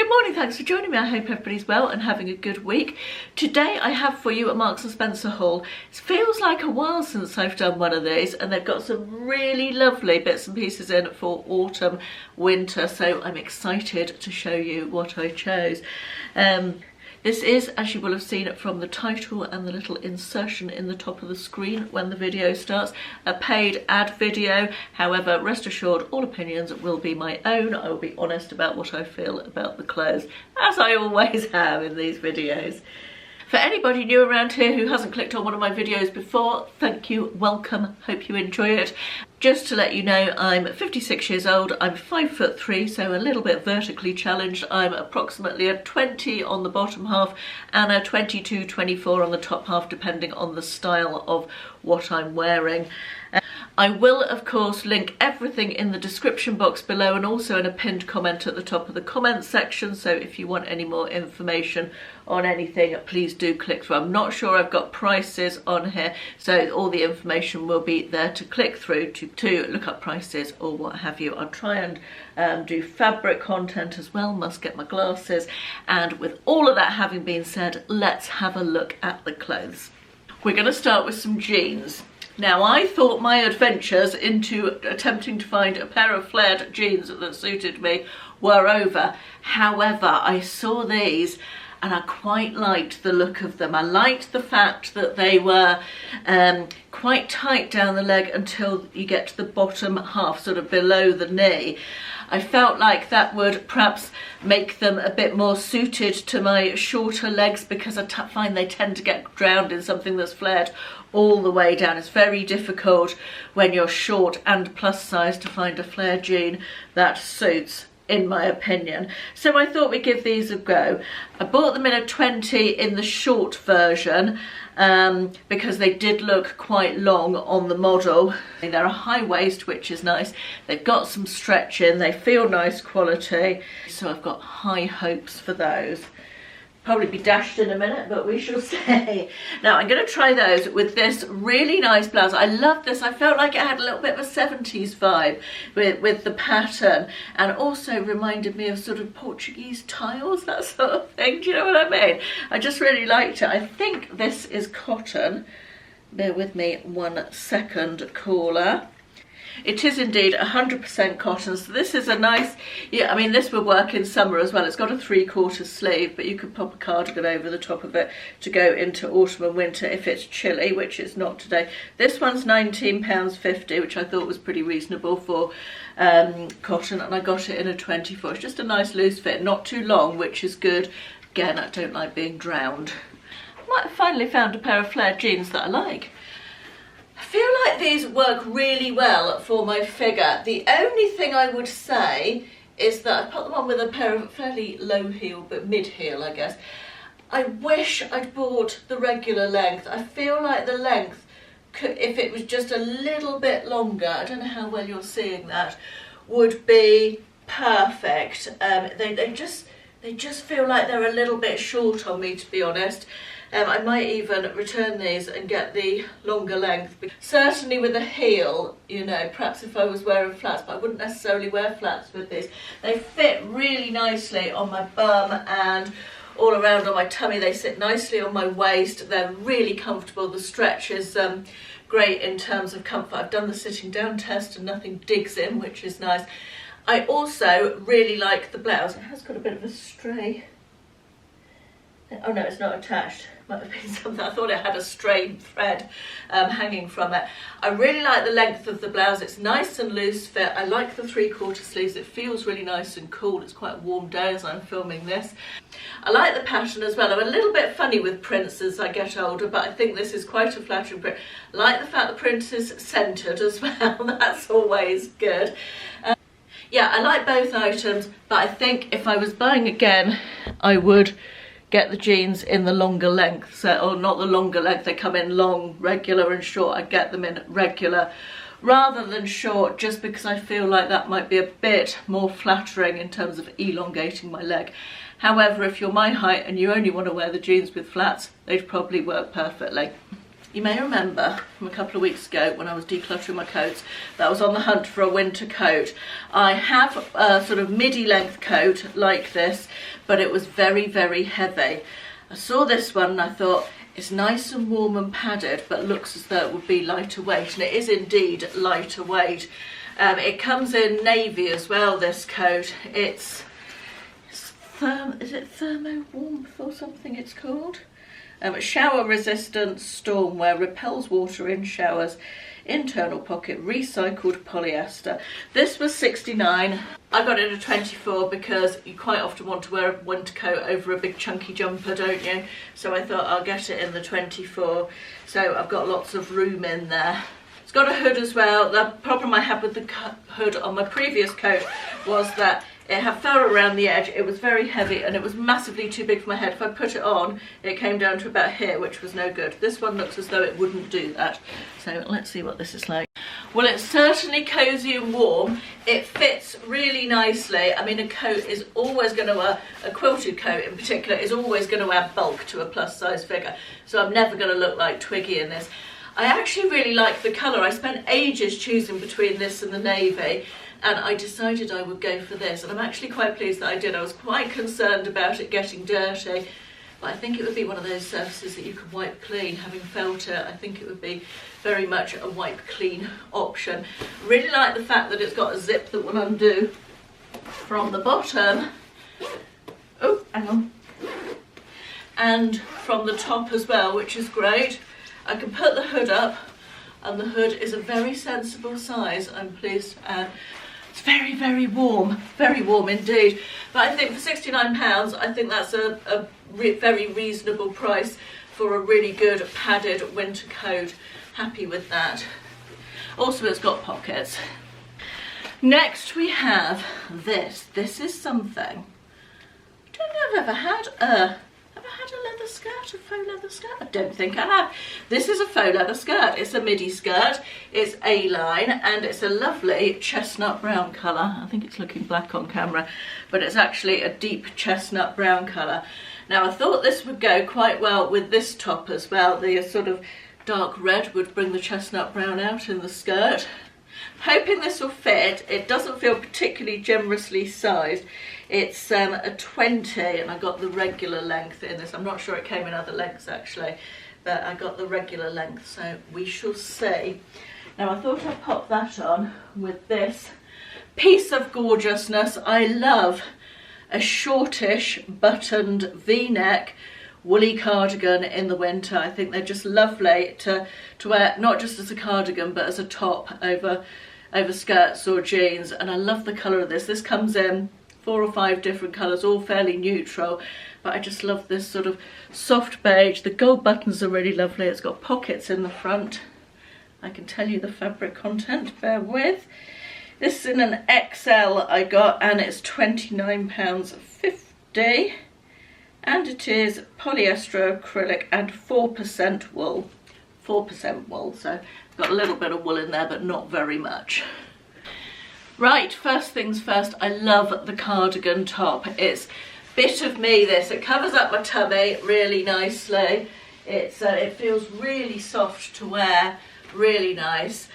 Good morning, thanks for joining me. I hope everybody's well and having a good week. Today I have for you a Marks & Spencer haul. It feels like a while since I've done one of these, and they've got some really lovely bits and pieces in for autumn, winter, so I'm excited to show you what I chose. This is, as you will have seen from the title and the little insertion in the top of the screen when the video starts, a paid ad video. However, rest assured, all opinions will be my own. I will be honest about what I feel about the clothes, as I always have in these videos. For anybody new around here who hasn't clicked on one of my videos before, thank you, welcome, hope you enjoy it. Just to let you know, I'm 56 years old, I'm 5'3", so a little bit vertically challenged. I'm approximately a 20 on the bottom half and a 22, 24 on the top half, depending on the style of what I'm wearing. I will, of course, link everything in the description box below and also in a pinned comment at the top of the comments section, so if you want any more information on anything, please do click through. I'm not sure I've got prices on here, so all the information will be there to click through to look up prices or what have you. I'll try and do fabric content as well, must get my glasses. And with all of that having been said, let's have a look at the clothes. We're going to start with some jeans. Now, I thought my adventures into attempting to find a pair of flared jeans that suited me were over. However, I saw these and I quite liked the look of them. I liked the fact that they were quite tight down the leg until you get to the bottom half, sort of below the knee. I felt like that would perhaps make them a bit more suited to my shorter legs, because I find they tend to get drowned in something that's flared all the way down. It's very difficult when you're short and plus size to find a flare jean that suits, in my opinion. So I thought we'd give these a go. I bought them in a 20 in the short version because they did look quite long on the model. They're a high waist, which is nice. They've got some stretch in, they feel nice quality, so I've got high hopes for those. Probably be dashed in a minute, but we shall see. Now I'm going to try those with this really nice blouse. I love this. I felt like it had a little bit of a 70s vibe with the pattern, and also reminded me of sort of Portuguese tiles, that sort of thing. Do you know what I mean? I just really liked it. I think this is cotton. Bear with me 1 second, caller. It is indeed 100% cotton, so this is a nice, yeah, I mean this would work in summer as well. It's got a 3/4 sleeve, but you could pop a cardigan over the top of it to go into autumn and winter if it's chilly, which it's not today. This one's £19.50, which I thought was pretty reasonable for cotton, and I got it in a 24. It's just a nice loose fit, not too long, which is good. Again, I don't like being drowned. I might have finally found a pair of flared jeans that I like. I feel like these work really well for my figure. The only thing I would say is that I put them on with a pair of fairly low heel, but mid heel, I guess. I wish I'd bought the regular length. I feel like the length, if it was just a little bit longer, I don't know how well you're seeing that, would be perfect. They just feel like they're a little bit short on me, to be honest. I might even return these and get the longer length. Certainly with a heel, you know, perhaps if I was wearing flats, but I wouldn't necessarily wear flats with these. They fit really nicely on my bum and all around on my tummy. They sit nicely on my waist. They're really comfortable. The stretch is great in terms of comfort. I've done the sitting down test and nothing digs in, which is nice. I also really like the blouse. It has got a bit of a stray. Oh no, it's not attached. Might have been something. I thought it had a stray thread hanging from it. I really like the length of the blouse. It's nice and loose fit. I like the 3/4 sleeves. It feels really nice and cool. It's quite a warm day as I'm filming this. I like the pattern as well. I'm a little bit funny with prints as I get older, but I think this is quite a flattering print. I like the fact the print is centred as well. That's always good. Yeah, I like both items, but I think if I was buying again, I would get the jeans in the longer length, so, or not the longer length, they come in long, regular and short. I'd get them in regular rather than short, just because I feel like that might be a bit more flattering in terms of elongating my leg. However, if you're my height and you only want to wear the jeans with flats, they'd probably work perfectly. You may remember from a couple of weeks ago when I was decluttering my coats that I was on the hunt for a winter coat. I have a sort of midi length coat like this, but it was very, very heavy. I saw this one and I thought, it's nice and warm and padded, but looks as though it would be lighter weight, and it is indeed lighter weight. It comes in navy as well, this coat. Is it thermo warmth or something it's called? Shower resistant stormwear, repels water in showers, internal pocket, recycled polyester. This was $69. I got it at 24 because you quite often want to wear a winter coat over a big chunky jumper, don't you? So I thought I'll get it in the 24. So I've got lots of room in there. It's got a hood as well. The problem I had with the hood on my previous coat was that it had fur around the edge, it was very heavy, and it was massively too big for my head. If I put it on, it came down to about here, which was no good. This one looks as though it wouldn't do that. So let's see what this is like. Well, it's certainly cosy and warm. It fits really nicely. I mean, a coat is always going to, a quilted coat in particular, is always going to add bulk to a plus size figure. So I'm never going to look like Twiggy in this. I actually really like the colour. I spent ages choosing between this and the navy, and I decided I would go for this, and I'm actually quite pleased that I did. I was quite concerned about it getting dirty, but I think it would be one of those surfaces that you can wipe clean. Having felt it, I think it would be very much a wipe clean option. Really like the fact that it's got a zip that will undo from the bottom. Oh, hang on. And from the top as well, which is great. I can put the hood up, and the hood is a very sensible size, I'm pleased to add. It's very, very warm indeed. But I think for £69, I think that's a very reasonable price for a really good padded winter coat. Happy with that. Also, it's got pockets. Next we have this. This is something I don't know if I've ever had a leather skirt, a faux leather skirt? I don't think I have. This is a faux leather skirt. It's a midi skirt. It's A-line, and it's a lovely chestnut brown colour. I think it's looking black on camera, but it's actually a deep chestnut brown colour. Now, I thought this would go quite well with this top as well. The sort of dark red would bring the chestnut brown out in the skirt. Hoping this will fit. It doesn't feel particularly generously sized. It's a 20, and I got the regular length in this. I'm not sure it came in other lengths actually, but I got the regular length, so we shall see. Now, I thought I'd pop that on with this piece of gorgeousness. I love a shortish buttoned V-neck woolly cardigan in the winter. I think they're just lovely to wear, not just as a cardigan, but as a top over skirts or jeans. And I love the colour of this. This comes in 4 or 5 different colours, all fairly neutral, but I just love this sort of soft beige. The gold buttons are really lovely. It's got pockets in the front. I can tell you the fabric content, bear with. This is in an XL I got, and it's £29.50, and it is polyester acrylic and 4% wool. 4% wool, so got a little bit of wool in there, but not very much. Right, first things first, I love the cardigan top. It's bit of me, this. It covers up my tummy really nicely. It feels really soft to wear, really nice.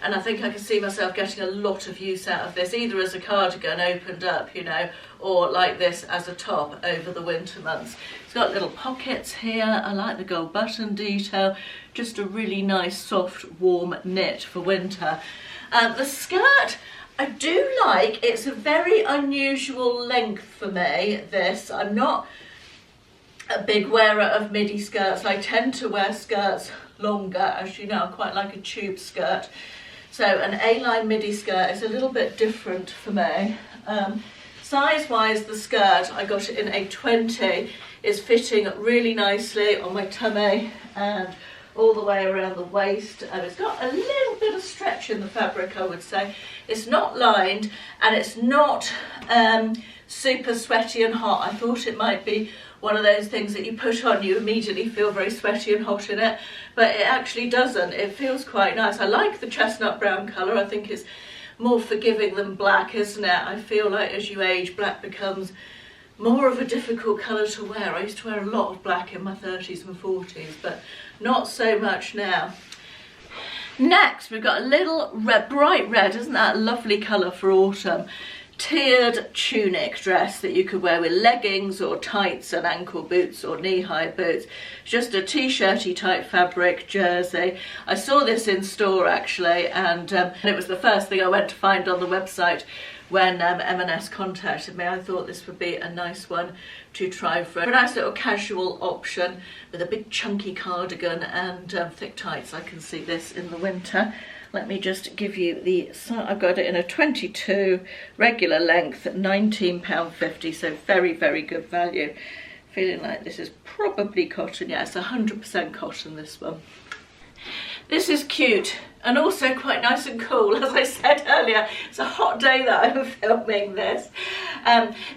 And I think I can see myself getting a lot of use out of this, either as a cardigan opened up, you know, or like this as a top over the winter months. It's got little pockets here. I like the gold button detail. Just a really nice, soft, warm knit for winter. The skirt, I do like. It's a very unusual length for me, this. I'm not a big wearer of midi skirts. I tend to wear skirts longer, as you know. I quite like a tube skirt. So an A-line midi skirt is a little bit different for me. Size-wise, the skirt, I got it in a 20, is fitting really nicely on my tummy and all the way around the waist. It's got a little bit of stretch in the fabric, I would say. It's not lined, and it's not super sweaty and hot. I thought it might be one of those things that you put on, you immediately feel very sweaty and hot in it, but it actually doesn't. It feels quite nice. I like the chestnut brown colour. I think it's more forgiving than black, isn't it? I feel like as you age, black becomes more of a difficult colour to wear. I used to wear a lot of black in my 30s and 40s, but not so much now. Next, we've got a little red, bright red, isn't that a lovely colour for autumn? Tiered tunic dress that you could wear with leggings or tights and ankle boots or knee-high boots. Just a t-shirty type fabric jersey. I saw this in store actually, and it was the first thing I went to find on the website when M&S contacted me. I thought this would be a nice one to try for a nice little casual option with a big chunky cardigan and thick tights. I can see this in the winter. Let me just give you the, I've got it in a 22, regular length, £19.50, so very, very good value. Feeling like this is probably cotton. Yeah, it's 100% cotton, this one. This is cute and also quite nice and cool. As I said earlier, it's a hot day that I'm filming this.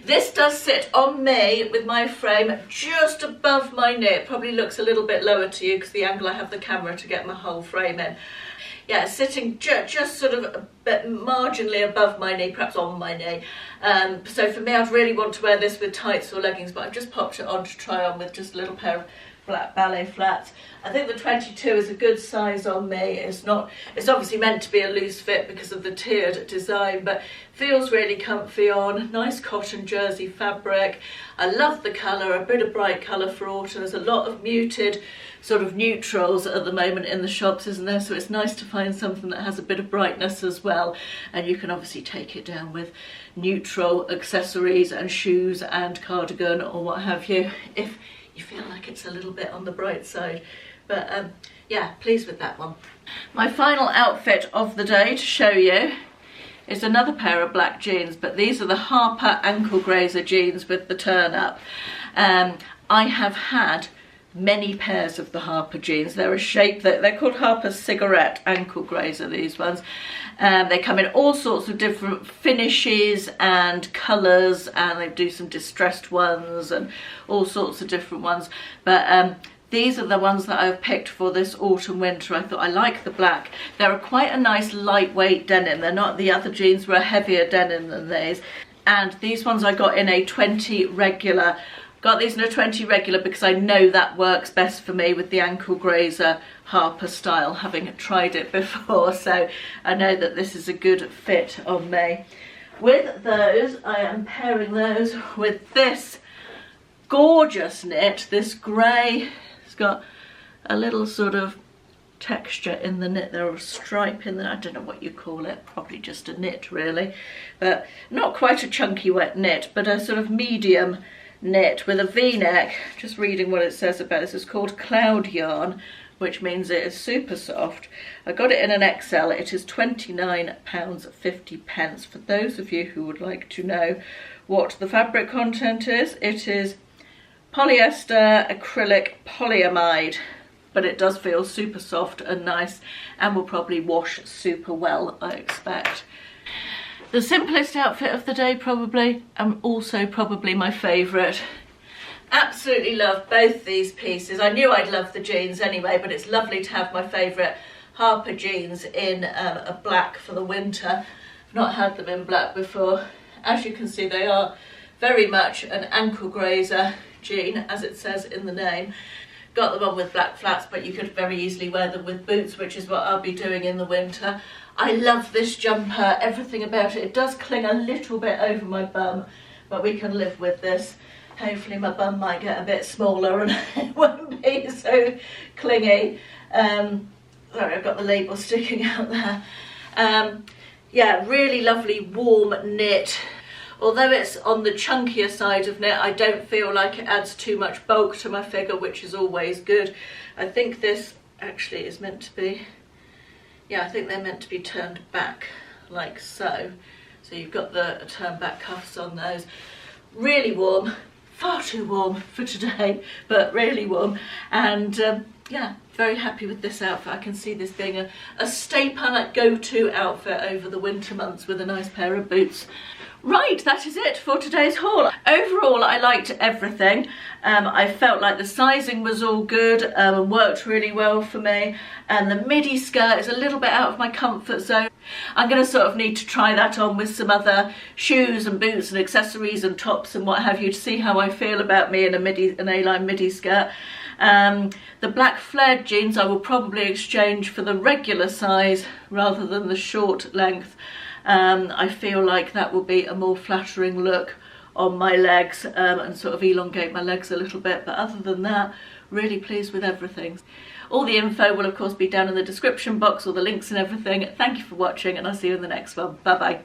This does sit on me with my frame just above my knee. It probably looks a little bit lower to you because the angle I have the camera to get my whole frame in. Yeah, sitting just sort of a bit marginally above my knee, perhaps on my knee. So for me, I'd really want to wear this with tights or leggings, but I've just popped it on to try on with just a little pair of black ballet flats. I think the 22 is a good size on me. It's obviously meant to be a loose fit because of the tiered design, but feels really comfy on. Nice cotton jersey fabric. I love the colour, a bit of bright colour for autumn. There's a lot of muted sort of neutrals at the moment in the shops, isn't there? So it's nice to find something that has a bit of brightness as well, and you can obviously take it down with neutral accessories and shoes and cardigan or what have you if you feel like it's a little bit on the bright side. But yeah, pleased with that one. My final outfit of the day to show you is another pair of black jeans, but these are the Harper ankle grazer jeans with the turn up. I have had many pairs of the Harper jeans. They're a shape that they're called Harper cigarette ankle grazer, these ones. They come in all sorts of different finishes and colours, and they do some distressed ones and all sorts of different ones, but these are the ones that I've picked for this autumn winter. I thought I like the black. They're quite a nice lightweight denim. They're not, the other jeans were a heavier denim than these, and these ones I got in a 20 regular. Got these in a 20 regular because I know that works best for me with the ankle grazer Harper style, having tried it before, so I know that this is a good fit on me. With those, I am pairing those with this gorgeous knit, this grey. It's got a little sort of texture in the knit. There are a stripe in there. I don't know what you call it, probably just a knit really, but not quite a chunky wet knit, but a sort of medium knit with a v-neck. Just reading what it says about this, it's called cloud yarn, which means it is super soft. I got it in an XL. It is £29.50. For those of you who would like to know what the fabric content is, it is polyester acrylic polyamide, but it does feel super soft and nice and will probably wash super well, I expect. The simplest outfit of the day probably, and also probably my favourite. Absolutely love both these pieces. I knew I'd love the jeans anyway, but it's lovely to have my favourite Harper jeans in a black for the winter. I've not had them in black before. As you can see, they are very much an ankle grazer jean, as it says in the name. Got them on with black flats, but you could very easily wear them with boots, which is what I'll be doing in the winter. I love this jumper, everything about it. It does cling a little bit over my bum, but we can live with this. Hopefully my bum might get a bit smaller and it won't be so clingy. Sorry, I've got the label sticking out there. Yeah, really lovely warm knit. Although it's on the chunkier side of knit, I don't feel like it adds too much bulk to my figure, which is always good. I think this actually is meant to be, yeah, I think they're meant to be turned back like so. So you've got the turn back cuffs on those. Really warm, far too warm for today, but really warm. And yeah, very happy with this outfit. I can see this being a staple go-to outfit over the winter months with a nice pair of boots. Right, that is it for today's haul. Overall, I liked everything. I felt like the sizing was all good and worked really well for me. And the midi skirt is a little bit out of my comfort zone. I'm going to sort of need to try that on with some other shoes and boots and accessories and tops and what have you to see how I feel about me in an A-line midi skirt. The black flared jeans I will probably exchange for the regular size rather than the short length. I feel like that will be a more flattering look on my legs and sort of elongate my legs a little bit, but other than that, really pleased with everything. All the info will of course be down in the description box, all the links and everything. Thank you for watching, and I'll see you in the next one. Bye bye.